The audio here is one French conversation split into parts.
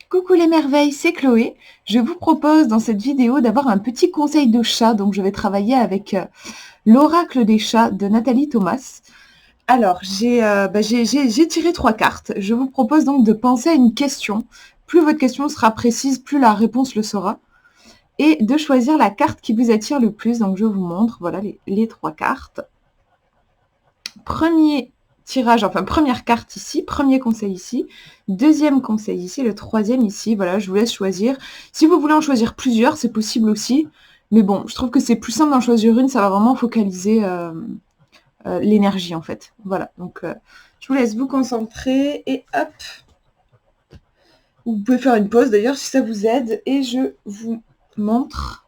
Coucou les merveilles, c'est Chloé. Je vous propose dans cette vidéo d'avoir un petit conseil de chat. Donc je vais travailler avec l'oracle des chats de Nathalie Thomas. Alors j'ai tiré 3 cartes. Je vous propose donc de penser à une question. Plus votre question sera précise, plus la réponse le sera. Et de choisir la carte qui vous attire le plus. Donc je vous montre, voilà les 3 cartes. Premier tirage, enfin première carte ici, premier conseil ici, deuxième conseil ici, le troisième ici, voilà, je vous laisse choisir. Si vous voulez en choisir plusieurs, c'est possible aussi, mais bon, je trouve que c'est plus simple d'en choisir une, ça va vraiment focaliser l'énergie en fait. Voilà, donc je vous laisse vous concentrer et hop, vous pouvez faire une pause d'ailleurs si ça vous aide, et je vous montre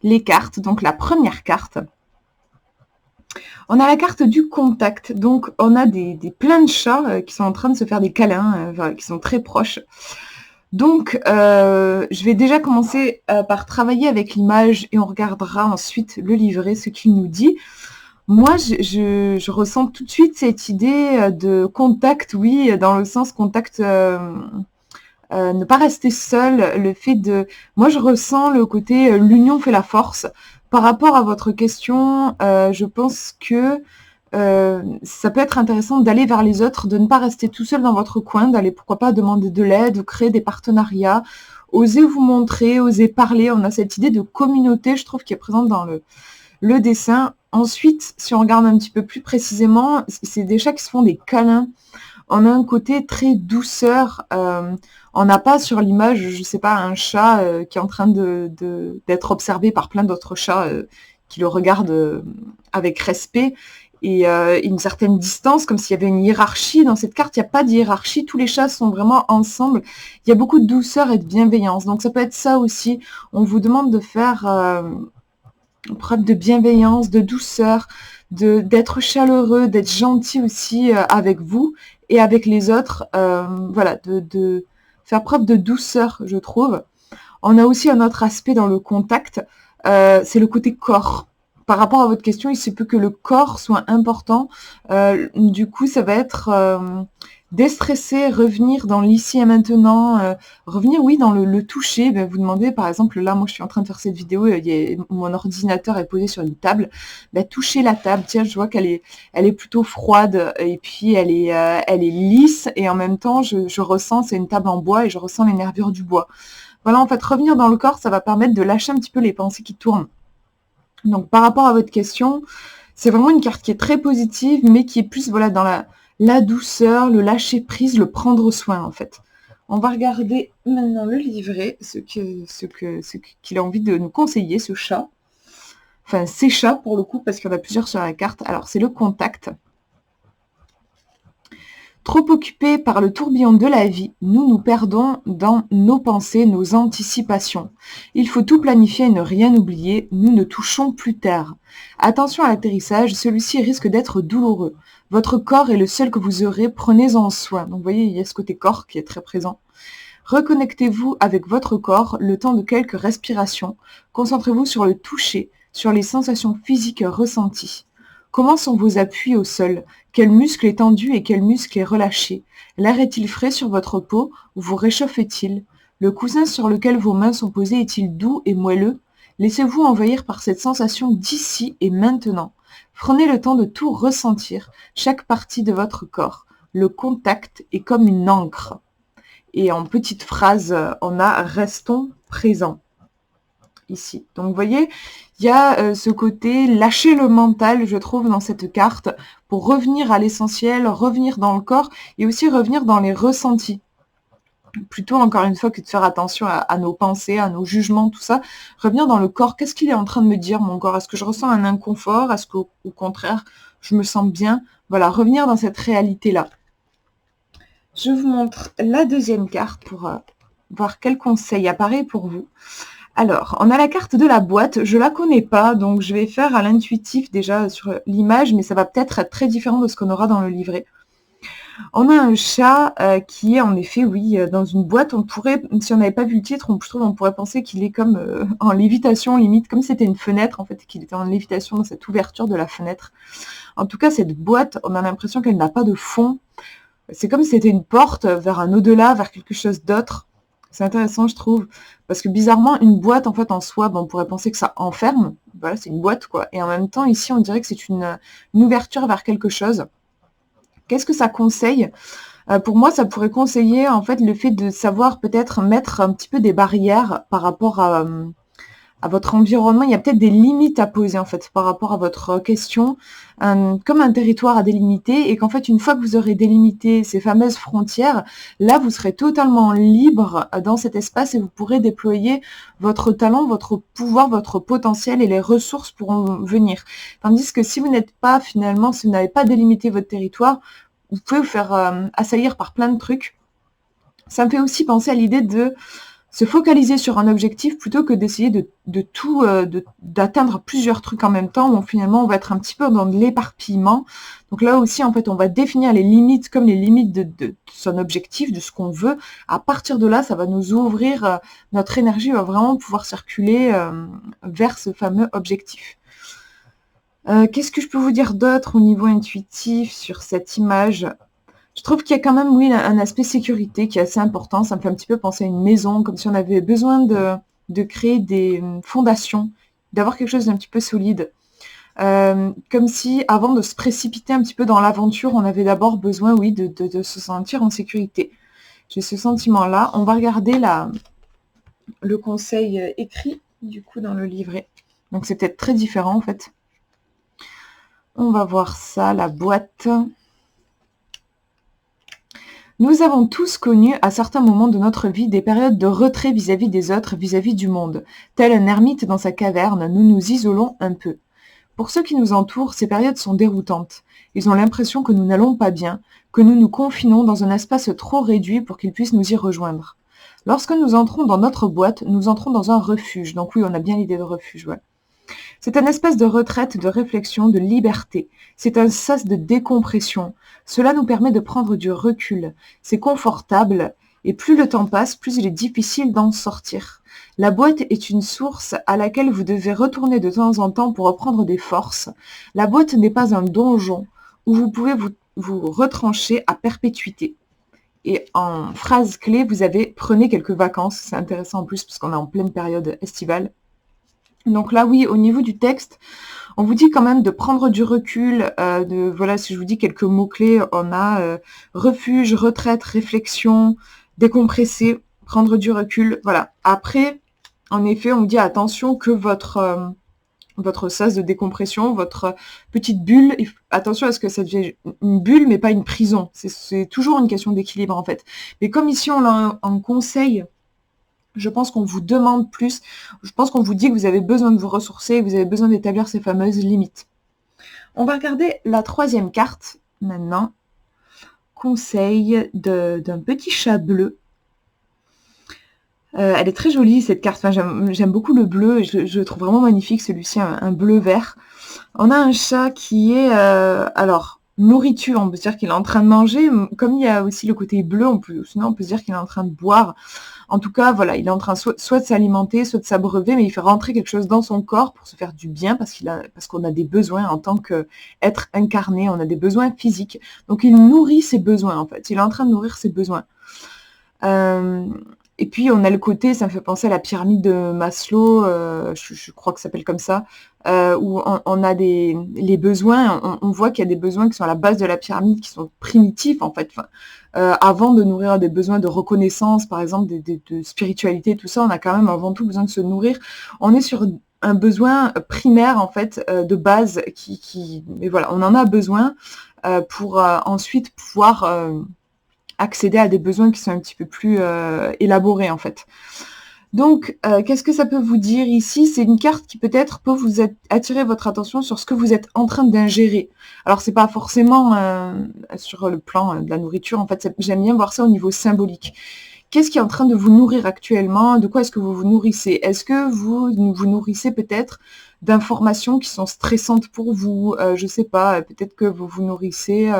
les cartes. Donc la première carte, on a la carte du contact, donc on a plein de chats qui sont en train de se faire des câlins, qui sont très proches. Donc je vais déjà commencer par travailler avec l'image et on regardera ensuite le livret, ce qu'il nous dit. Moi, je ressens tout de suite cette idée de contact, oui, dans le sens contact, ne pas rester seul, le fait de... Moi, je ressens le côté l'union fait la force. Par rapport à votre question, je pense que ça peut être intéressant d'aller vers les autres, de ne pas rester tout seul dans votre coin, d'aller pourquoi pas demander de l'aide, ou créer des partenariats, oser vous montrer, oser parler. On a cette idée de communauté, je trouve, qui est présente dans le dessin. Ensuite, si on regarde un petit peu plus précisément, c'est des chats qui se font des câlins. On a un côté très douceur. On n'a pas sur l'image, je sais pas, un chat qui est en train d'être observé par plein d'autres chats qui le regardent avec respect et une certaine distance, comme s'il y avait une hiérarchie. Dans cette carte, il n'y a pas de hiérarchie. Tous les chats sont vraiment ensemble. Il y a beaucoup de douceur et de bienveillance. Donc ça peut être ça aussi. On vous demande de faire preuve de bienveillance, de douceur, d'être chaleureux, d'être gentil aussi avec vous et avec les autres. Voilà, de faire preuve de douceur, je trouve. On a aussi un autre aspect dans le contact, c'est le côté corps. Par rapport à votre question, il se peut que le corps soit important. Du coup, ça va être déstresser, revenir dans l'ici et maintenant, revenir, oui, dans le toucher. Ben, vous demandez, par exemple, là, moi, je suis en train de faire cette vidéo, mon ordinateur est posé sur une table. Ben, toucher la table, tiens, je vois qu'elle est plutôt froide, et puis elle est lisse, et en même temps, je ressens, c'est une table en bois, et je ressens les nervures du bois. Voilà, en fait, revenir dans le corps, ça va permettre de lâcher un petit peu les pensées qui tournent. Donc, par rapport à votre question, c'est vraiment une carte qui est très positive, mais qui est plus, voilà, dans la douceur, le lâcher prise, le prendre soin, en fait. On va regarder maintenant le livret, ce qu'il a envie de nous conseiller, ce chat. Enfin, ces chats, pour le coup, parce qu'il y en a plusieurs sur la carte. Alors, c'est le contact. Trop occupés par le tourbillon de la vie, nous nous perdons dans nos pensées, nos anticipations. Il faut tout planifier et ne rien oublier, nous ne touchons plus terre. Attention à l'atterrissage, celui-ci risque d'être douloureux. Votre corps est le seul que vous aurez, prenez-en soin. Donc vous voyez, il y a ce côté corps qui est très présent. Reconnectez-vous avec votre corps, le temps de quelques respirations. Concentrez-vous sur le toucher, sur les sensations physiques ressenties. Comment sont vos appuis au sol? Quel muscle est tendu et quel muscle est relâché? L'air est-il frais sur votre peau ou vous réchauffe-t-il? Le coussin sur lequel vos mains sont posées est-il doux et moelleux? Laissez-vous envahir par cette sensation d'ici et maintenant. Prenez le temps de tout ressentir, chaque partie de votre corps. Le contact est comme une encre. Et en petite phrase, on a « restons présents » ici. Donc vous voyez, il y a ce côté lâcher le mental, je trouve, dans cette carte, pour revenir à l'essentiel, revenir dans le corps, et aussi revenir dans les ressentis. Plutôt, encore une fois, que de faire attention à nos pensées, à nos jugements, tout ça, revenir dans le corps. Qu'est-ce qu'il est en train de me dire, mon corps? Est-ce que je ressens un inconfort? Est-ce qu'au contraire, je me sens bien? Voilà, revenir dans cette réalité-là. Je vous montre la deuxième carte pour voir quel conseil apparaît pour vous. Alors, on a la carte de la boîte, je la connais pas, donc je vais faire à l'intuitif déjà sur l'image, mais ça va peut-être être très différent de ce qu'on aura dans le livret. On a un chat qui est en effet, oui, dans une boîte. On pourrait, si on n'avait pas vu le titre, je trouve on pourrait penser qu'il est comme en lévitation, limite, comme si c'était une fenêtre, en fait, qu'il était en lévitation dans cette ouverture de la fenêtre. En tout cas, cette boîte, on a l'impression qu'elle n'a pas de fond. C'est comme si c'était une porte vers un au-delà, vers quelque chose d'autre. C'est intéressant, je trouve, parce que bizarrement, une boîte, en fait, en soi, on pourrait penser que ça enferme. Voilà, c'est une boîte, quoi. Et en même temps, ici, on dirait que c'est une ouverture vers quelque chose. Qu'est-ce que ça conseille? Pour moi, ça pourrait conseiller, en fait, le fait de savoir peut-être mettre un petit peu des barrières par rapport à votre environnement. Il y a peut-être des limites à poser, en fait, par rapport à votre question, comme un territoire à délimiter, et qu'en fait, une fois que vous aurez délimité ces fameuses frontières, là, vous serez totalement libre dans cet espace et vous pourrez déployer votre talent, votre pouvoir, votre potentiel et les ressources pourront venir. Tandis que si vous n'êtes pas, finalement, si vous n'avez pas délimité votre territoire, vous pouvez vous faire assaillir par plein de trucs. Ça me fait aussi penser à l'idée de se focaliser sur un objectif plutôt que d'essayer d'atteindre plusieurs trucs en même temps, où finalement on va être un petit peu dans de l'éparpillement. Donc là aussi, en fait, on va définir les limites comme les limites de son objectif, de ce qu'on veut. À partir de là, ça va nous ouvrir, notre énergie va vraiment pouvoir circuler vers ce fameux objectif. Qu'est-ce que je peux vous dire d'autre au niveau intuitif sur cette image? Je trouve qu'il y a quand même, oui, un aspect sécurité qui est assez important. Ça me fait un petit peu penser à une maison, comme si on avait besoin de créer des fondations, d'avoir quelque chose d'un petit peu solide. Comme si, avant de se précipiter un petit peu dans l'aventure, on avait d'abord besoin, oui, de se sentir en sécurité. J'ai ce sentiment-là. On va regarder le conseil écrit, du coup, dans le livret. Donc, c'est peut-être très différent, en fait. On va voir ça, la boîte. Nous avons tous connu, à certains moments de notre vie, des périodes de retrait vis-à-vis des autres, vis-à-vis du monde. Tel un ermite dans sa caverne, nous nous isolons un peu. Pour ceux qui nous entourent, ces périodes sont déroutantes. Ils ont l'impression que nous n'allons pas bien, que nous nous confinons dans un espace trop réduit pour qu'ils puissent nous y rejoindre. Lorsque nous entrons dans notre boîte, nous entrons dans un refuge. Donc oui, on a bien l'idée de refuge, ouais. C'est un espace de retraite, de réflexion, de liberté. C'est un sas de décompression. Cela nous permet de prendre du recul. C'est confortable et plus le temps passe, plus il est difficile d'en sortir. La boîte est une source à laquelle vous devez retourner de temps en temps pour reprendre des forces. La boîte n'est pas un donjon où vous pouvez vous retrancher à perpétuité. Et en phrase clé, vous avez « prenez quelques vacances ». C'est intéressant en plus parce qu'on est en pleine période estivale. Donc là, oui, au niveau du texte, on vous dit quand même de prendre du recul, voilà, si je vous dis quelques mots-clés, on a refuge, retraite, réflexion, décompresser, prendre du recul, voilà. Après, en effet, on vous dit attention que votre sas de décompression, votre petite bulle, attention à ce que ça devienne une bulle, mais pas une prison. C'est toujours une question d'équilibre, en fait. Mais comme ici, on a un conseil. Je pense qu'on vous demande plus, je pense qu'on vous dit que vous avez besoin de vous ressourcer, que vous avez besoin d'établir ces fameuses limites. On va regarder la troisième carte maintenant. Conseil d'un petit chat bleu. Elle est très jolie cette carte, enfin, j'aime beaucoup le bleu, je le trouve vraiment magnifique celui-ci, un bleu vert. On a un chat qui est, alors, nourriture, on peut se dire qu'il est en train de manger, comme il y a aussi le côté bleu, sinon on peut se dire qu'il est en train de boire. En tout cas, voilà, il est en train soit de s'alimenter, soit de s'abreuver, mais il fait rentrer quelque chose dans son corps pour se faire du bien, parce qu'on a des besoins en tant qu'être incarné, on a des besoins physiques. Donc il nourrit ses besoins, en fait. Il est en train de nourrir ses besoins. Et puis on a le côté, ça me fait penser à la pyramide de Maslow, je crois que ça s'appelle comme ça, où on a les besoins, on voit qu'il y a des besoins qui sont à la base de la pyramide, qui sont primitifs en fait. Avant de nourrir des besoins de reconnaissance, par exemple, de spiritualité, tout ça, on a quand même avant tout besoin de se nourrir. On est sur un besoin primaire en fait, de base, mais voilà, on en a besoin pour ensuite pouvoir accéder à des besoins qui sont un petit peu plus élaborés en fait. Donc, qu'est-ce que ça peut vous dire ici? C'est une carte qui peut-être peut vous attirer votre attention sur ce que vous êtes en train d'ingérer. Alors, c'est pas forcément sur le plan de la nourriture, en fait, j'aime bien voir ça au niveau symbolique. Qu'est-ce qui est en train de vous nourrir actuellement? De quoi est-ce que vous vous nourrissez? Est-ce que vous vous nourrissez peut-être d'informations qui sont stressantes pour vous? Je sais pas, peut-être que vous vous nourrissez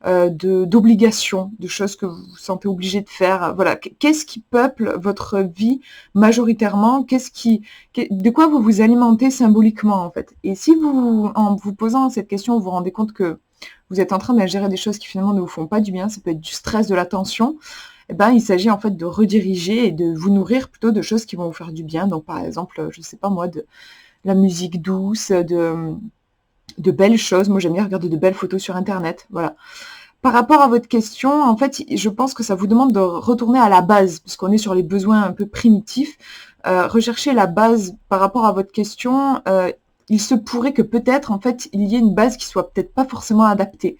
d'obligations, de choses que vous vous sentez obligé de faire. Voilà, qu'est-ce qui peuple votre vie majoritairement? De quoi vous vous alimentez symboliquement en fait? Et si en vous posant cette question, vous vous rendez compte que vous êtes en train d'ingérer des choses qui finalement ne vous font pas du bien, ça peut être du stress, de la tension, eh ben, il s'agit en fait de rediriger et de vous nourrir plutôt de choses qui vont vous faire du bien. Donc par exemple, je sais pas moi, de la musique douce, de belles choses. Moi, j'aime bien regarder de belles photos sur internet, voilà. Par rapport à votre question, en fait, je pense que ça vous demande de retourner à la base, puisqu'on est sur les besoins un peu primitifs. Rechercher la base par rapport à votre question, il se pourrait que peut-être, en fait, il y ait une base qui soit peut-être pas forcément adaptée.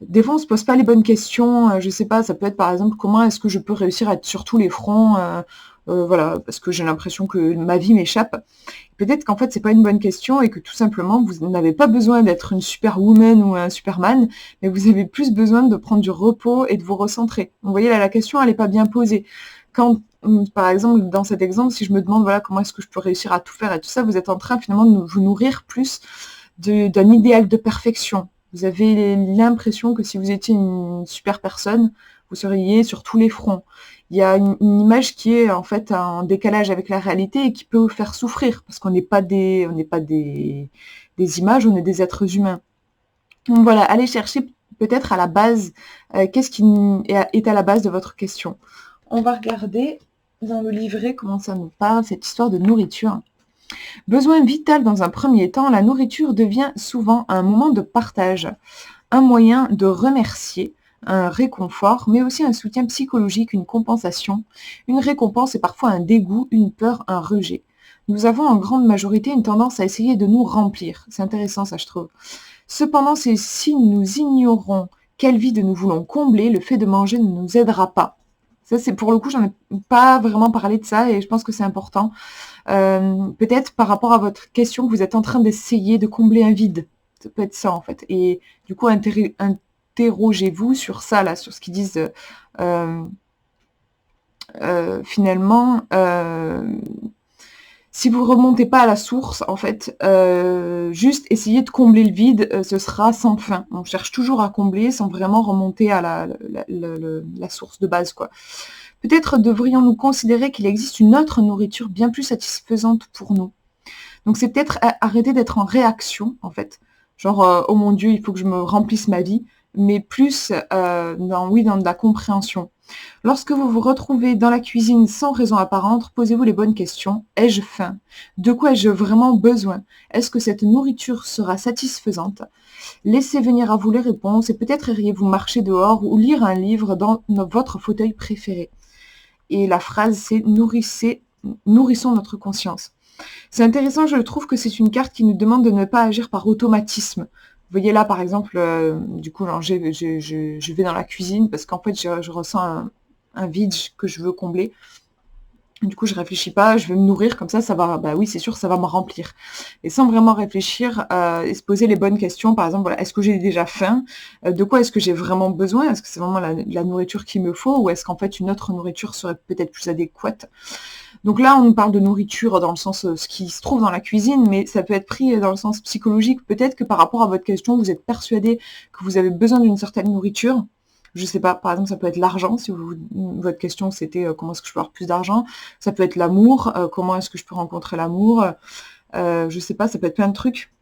Des fois, on se pose pas les bonnes questions, je sais pas, ça peut être par exemple, comment est-ce que je peux réussir à être sur tous les fronts, voilà, parce que j'ai l'impression que ma vie m'échappe. Peut-être qu'en fait, c'est pas une bonne question et que tout simplement, vous n'avez pas besoin d'être une superwoman ou un superman, mais vous avez plus besoin de prendre du repos et de vous recentrer. Vous voyez, là, la question, elle est pas bien posée. Quand, par exemple, dans cet exemple, si je me demande, voilà, comment est-ce que je peux réussir à tout faire et tout ça, vous êtes en train finalement de vous nourrir plus d'un idéal de perfection. Vous avez l'impression que si vous étiez une super personne, vous seriez sur tous les fronts. Il y a une image qui est en fait en décalage avec la réalité et qui peut vous faire souffrir, parce qu'on n'est pas des images, on est des êtres humains. Donc voilà, allez chercher peut-être à la base, qu'est-ce qui est à la base de votre question. On va regarder dans le livret comment ça nous parle, cette histoire de nourriture. Besoin vital dans un premier temps, la nourriture devient souvent un moment de partage, un moyen de remercier, un réconfort, mais aussi un soutien psychologique, une compensation. Une récompense est parfois un dégoût, une peur, un rejet. Nous avons en grande majorité une tendance à essayer de nous remplir. C'est intéressant ça, je trouve. Cependant, si nous ignorons quel vide nous voulons combler, le fait de manger ne nous aidera pas. Ça, c'est pour le coup, j'en ai pas vraiment parlé de ça et je pense que c'est important. Peut-être par rapport à votre question que vous êtes en train d'essayer de combler un vide. Ça peut être ça en fait. Et du coup, interrogez-vous sur ça, là, sur ce qu'ils disent finalement. Si vous remontez pas à la source, en fait, juste essayer de combler le vide, ce sera sans fin. On cherche toujours à combler sans vraiment remonter à la source de base, quoi. Peut-être devrions-nous considérer qu'il existe une autre nourriture bien plus satisfaisante pour nous. Donc c'est peut-être arrêter d'être en réaction, en fait. Genre, oh mon Dieu, il faut que je me remplisse ma vie, mais plus dans de la compréhension. Lorsque vous vous retrouvez dans la cuisine sans raison apparente, posez-vous les bonnes questions. Ai-je faim? De quoi ai-je vraiment besoin? Est-ce que cette nourriture sera satisfaisante? Laissez venir à vous les réponses et peut-être iriez-vous marcher dehors ou lire un livre dans votre fauteuil préféré. Et la phrase, c'est nourrissons notre conscience. C'est intéressant, je trouve que c'est une carte qui nous demande de ne pas agir par automatisme. Vous voyez là, par exemple, du coup, je vais dans la cuisine parce qu'en fait, je ressens un vide que je veux combler. Du coup, je réfléchis pas, je vais me nourrir, comme ça va, bah oui, c'est sûr, ça va me remplir. Et sans vraiment réfléchir et se poser les bonnes questions, par exemple, voilà, est-ce que j'ai déjà faim? De quoi est-ce que j'ai vraiment besoin? Est-ce que c'est vraiment la nourriture qu'il me faut? Ou est-ce qu'en fait, une autre nourriture serait peut-être plus adéquate? Donc là, on nous parle de nourriture dans le sens ce qui se trouve dans la cuisine, mais ça peut être pris dans le sens psychologique. Peut-être que par rapport à votre question, vous êtes persuadé que vous avez besoin d'une certaine nourriture. Je sais pas, par exemple, ça peut être l'argent, si votre question c'était comment est-ce que je peux avoir plus d'argent. Ça peut être l'amour, comment est-ce que je peux rencontrer l'amour. Je sais pas, ça peut être plein de trucs.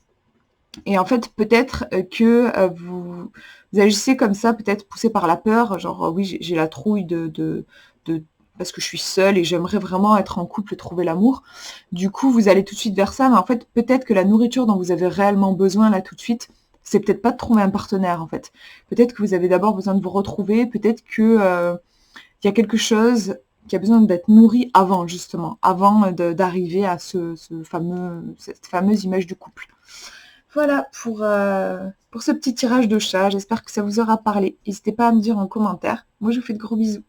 Et en fait, peut-être que vous agissez comme ça, peut-être poussé par la peur, genre oui, j'ai la trouille de parce que je suis seule et j'aimerais vraiment être en couple et trouver l'amour. Du coup, vous allez tout de suite vers ça, mais en fait, peut-être que la nourriture dont vous avez réellement besoin là tout de suite, c'est peut-être pas de trouver un partenaire en fait. Peut-être que vous avez d'abord besoin de vous retrouver, peut-être que il y a quelque chose qui a besoin d'être nourri avant justement, avant d'arriver à cette fameuse image du couple. Voilà pour ce petit tirage de chat. J'espère que ça vous aura parlé. N'hésitez pas à me dire en commentaire. Moi, je vous fais de gros bisous.